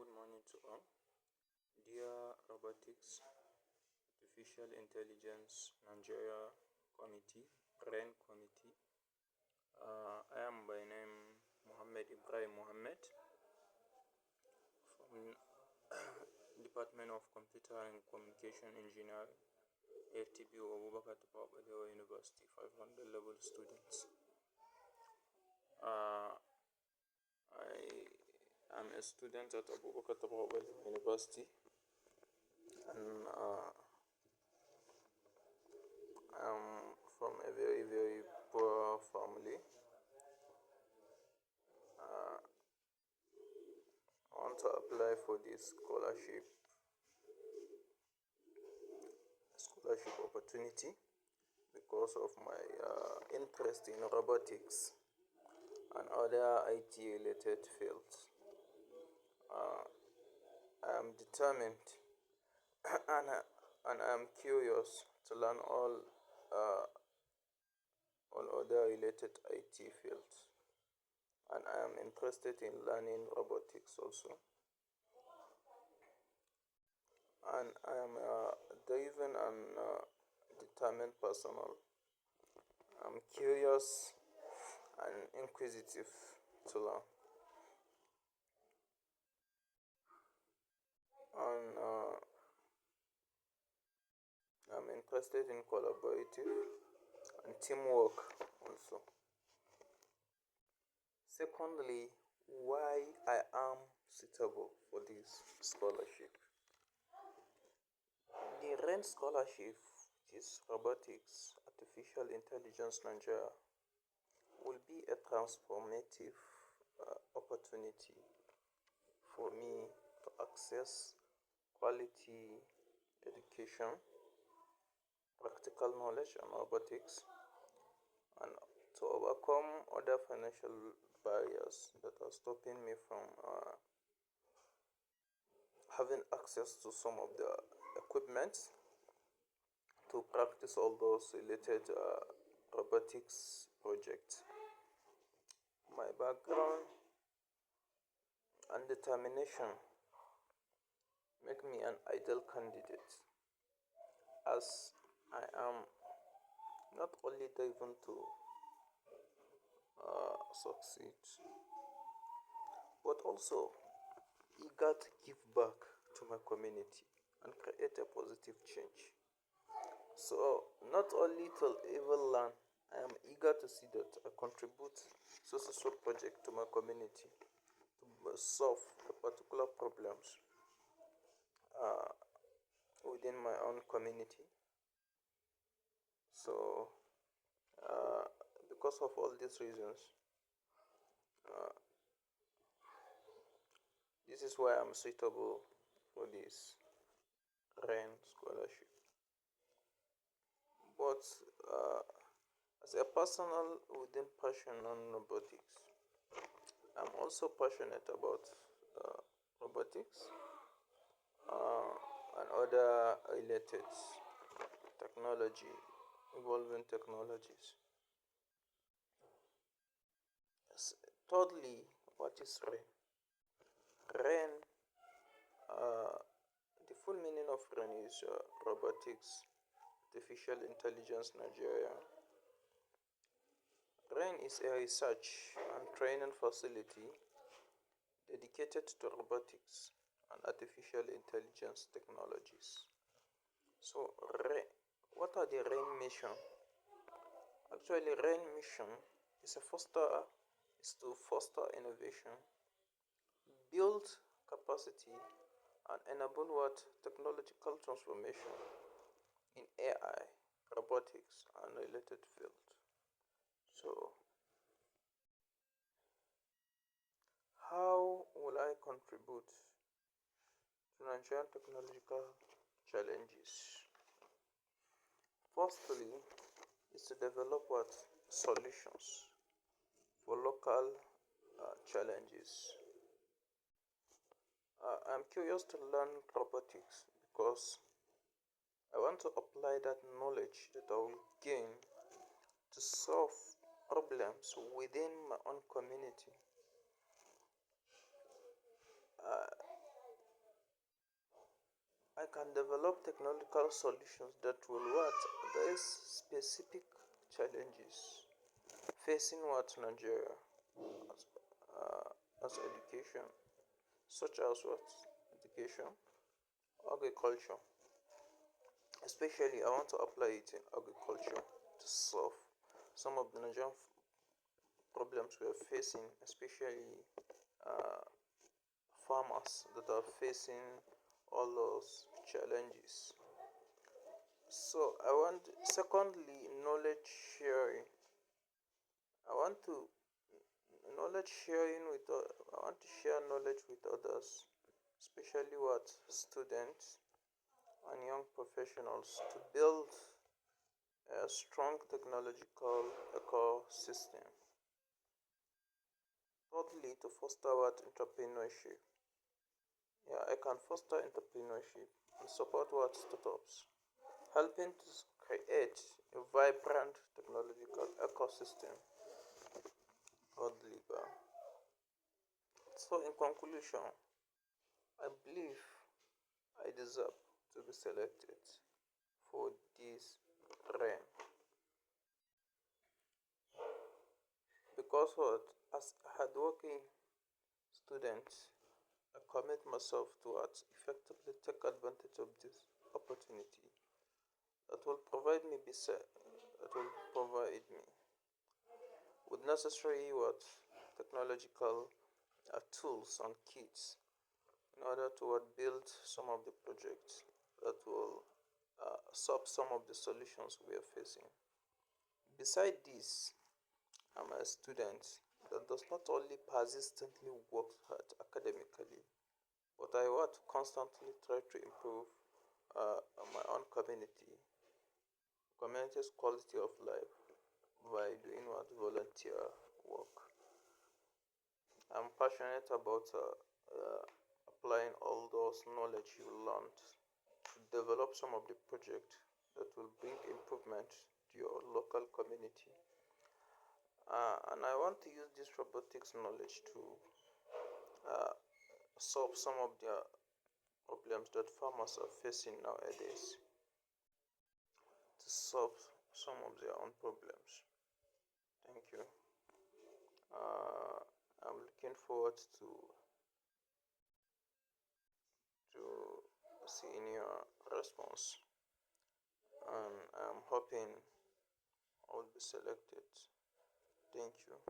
Good morning to all. Dear Robotics Artificial Intelligence Nigeria Committee, RAIN Committee, I am by name Mohammed Ibrahim Mohammed from Department of Computer and Communication Engineering, AFTBU Abubakar Tafawa Balewa University, 500 level students. I am a student at Abubakar Tafawa Balewa University, and I am from a very poor family. I want to apply for this scholarship opportunity because of my interest in robotics and other IT related fields. I am determined and I am curious to learn all other related IT fields, and I am interested in learning robotics also. And I am a driven and determined person. I'm curious and inquisitive to learn. And I'm interested in collaborative and teamwork also. Secondly, why I am suitable for this scholarship. The RAIN scholarship, which is Robotics Artificial Intelligence Nigeria, will be a transformative opportunity for me to access quality education, practical knowledge on robotics, and to overcome other financial barriers that are stopping me from having access to some of the equipment to practice all those related robotics projects. My background and determination make me an ideal candidate, as I am not only driven to succeed, but also eager to give back to my community and create a positive change. So not only to even learn, I am eager to see that I contribute to social project to my community to solve the particular problems within my own community. So because of all these reasons, this is why I'm suitable for this RAIN scholarship. But as a personal within passion on robotics, I'm also passionate about robotics and other related evolving technologies. Thirdly, what is RAIN? RAIN, the full meaning of RAIN is Robotics Artificial Intelligence Nigeria. RAIN is a research and training facility dedicated to robotics and artificial intelligence technologies. So, what are the RAIN mission? Actually, RAIN mission is to foster innovation, build capacity, and enable technological transformation in AI, robotics, and related fields. So, how will I contribute to Nigerian technological challenges? Firstly, is to develop solutions for local challenges. I'm curious to learn robotics because I want to apply that knowledge that I will gain to solve problems within my own community. I can develop technological solutions that will what address specific challenges facing what Nigeria as, as education, such as what education, agriculture. Especially, I want to apply it in agriculture to solve some of the Nigerian problems we are facing, especially uh, farmers that are facing all those challenges. So I want, secondly, knowledge sharing. I want to knowledge sharing with I want to share knowledge with others, especially what students and young professionals, to build a strong technological ecosystem. Thirdly, to foster what entrepreneurship. Yeah, I can foster entrepreneurship and support what startups, helping to create a vibrant technological ecosystem. Thirdly, so in conclusion, I believe I deserve to be selected for this realm because what, as a hardworking student, I commit myself to what effectively take advantage of this opportunity that will provide me that will provide me with necessary what technological tools and kits in order to what build some of the projects that will solve some of the solutions we are facing. Beside this, I'm a student that does not only persistently work hard academically, but I want to constantly try to improve my own community's quality of life by doing what volunteer work. I'm passionate about applying all those knowledge you learned to develop some of the projects that will bring improvement to your local community. And I want to use this robotics knowledge to uh, solve some of the problems that farmers are facing nowadays, to solve some of their own problems. Thank you. Uh, I'm looking forward to seeing your response, and I'm hoping I will be selected. Thank you.